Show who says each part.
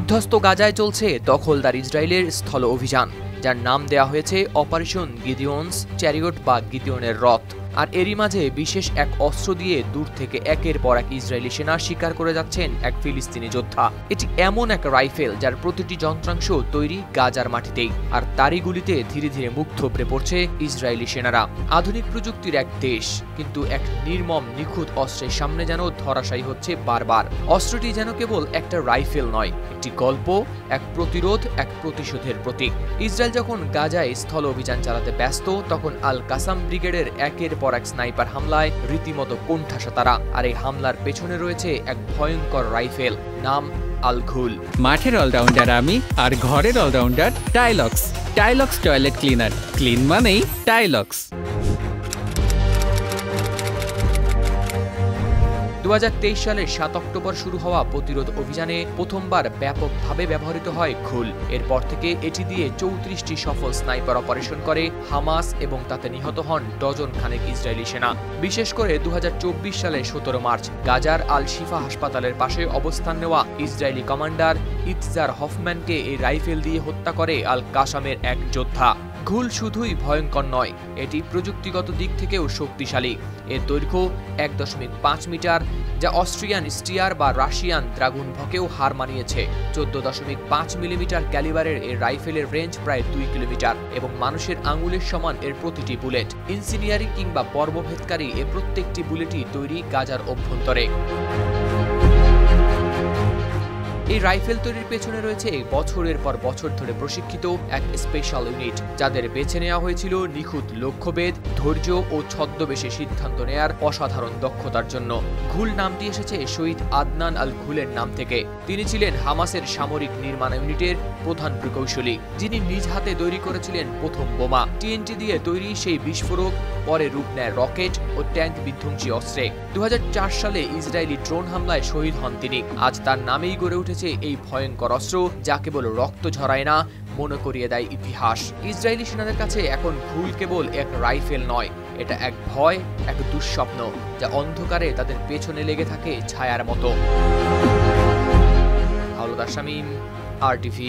Speaker 1: বিধ্বস্ত গাজায় চলছে দখলদার ইসরায়েলের স্থল অভিযান, যার নাম দেয়া হয়েছে অপারেশন গিদিওনস চ্যারিয়ট বা গিদিওনের রথ। আর এরই মাঝে বিশেষ এক অস্ত্র দিয়ে দূর থেকে একের পর এক ইসরায়েলি সেনা শিকার করে যাচ্ছেন এক ফিলিস্তিনি যোদ্ধা। এটি এমন এক রাইফেল যার প্রতিটি যন্ত্রাংশ তৈরি গাজার মাটিতেই, আর তারই গুলিতে ধীরে ধীরে মুখ থুবড়ে পড়ছে ইসরায়েলি সেনারা। আধুনিক প্রযুক্তির এক দেশ, কিন্তু এক নির্মম নিখুঁত অস্ত্রের সামনে যেন ধরাশায়ী হচ্ছে বারবার। অস্ত্রটি যেন কেবল একটা রাইফেল নয়, একটি গল্প, এক প্রতিরোধ, এক প্রতিশোধের প্রতীক। ইসরায়েল যখন গাজায় স্থল অভিযান চালাতে ব্যস্ত, তখন আল কাসাম ব্রিগেডের একের পর এক স্নাইপার হামলায় রীতিমতো কোণঠাসা তারা। আর এই হামলার পেছনে রয়েছে এক ভয়ঙ্কর রাইফেল, নাম আল ঘুল।
Speaker 2: মাঠের অলরাউন্ডার আমি, আর ঘরের allrounder Tilex. Tilex toilet cleaner, clean মানেই টাইলক্স।
Speaker 1: 2023 সালের 7 অক্টোবর শুরু হওয়া প্রতিরোধ অভিযানে প্রথমবার ব্যাপকভাবে ব্যবহৃত হয় ঘুল। এরপর থেকে এটি দিয়ে 34টি সফল স্নাইপার অপারেশন করে হামাস, এবং তাতে নিহত হন ডজন খানেক ইসরায়েলি সেনা। বিশেষ করে 2024 সালের 17 মার্চ গাজার আল শিফা হাসপাতালের পাশে অবস্থান নেওয়া ইসরায়েলি কমান্ডার ইৎজার হফম্যানকে এই রাইফেল দিয়ে হত্যা করে আল কাসামের এক যোদ্ধা। ঘুল শুধুই ভয়ঙ্কর নয়, এটি প্রযুক্তিগত দিক থেকেও শক্তিশালী। এর দৈর্ঘ্য 1.5 মিটার, যা অস্ট্রিয়ান স্টিয়ার বা রাশিয়ান ড্রাগুন ভকেও হার মানিয়েছে। 14.5 মিলিমিটার ক্যালিবারের এই রাইফেলের রেঞ্জ প্রায় 2 কিলোমিটার, এবং মানুষের আঙুলের সমান এর প্রতিটি বুলেট। ইনসিনিয়ারি কিংবা বর্বভেদকারী এর প্রত্যেকটি বুলেটই তৈরি গাজার অভ্যন্তরে। এই রাইফেল তৈরির পেছনে রয়েছে বছরের পর বছর ধরে প্রশিক্ষিত এক স্পেশাল ইউনিট, যাদের বেছে নেওয়া হয়েছিল নিখুঁত লক্ষ্যভেদ, ধৈর্য ও ছদ্মবেশে সিদ্ধান্ত নেয়ার অসাধারণ দক্ষতার জন্য। ঘুল নামটি এসেছে শহীদ আদনান আল ঘুলের নাম থেকে। তিনি ছিলেন হামাসের সামরিক নির্মাণ ইউনিটের প্রধান প্রকৌশলী, যিনি নিজ হাতে তৈরি করেছিলেন প্রথম বোমা। টিএনটি দিয়ে তৈরি সেই বিস্ফোরক পরে রূপ নেয় রকেট ও ট্যাঙ্ক বিধ্বংসী অস্ত্রে। 2004 সালে ইসরায়েলি ড্রোন হামলায় শহীদ হন তিনি। আজ তার নামেই গড়ে উঠেছে এই ভয়ঙ্কর অস্ত্র, যা কেবল রক্ত ঝরায় না, মনে করিয়ে দেয় ইতিহাস। ইসরায়েলি সেনাদের কাছে এখন ঘুল কেবল এক রাইফেল নয়, এটা এক ভয়, এক দুঃস্বপ্ন, যা অন্ধকারে তাদের পেছনে লেগে থাকে ছায়ার মতো। হাওলাদার শামীম, RTV।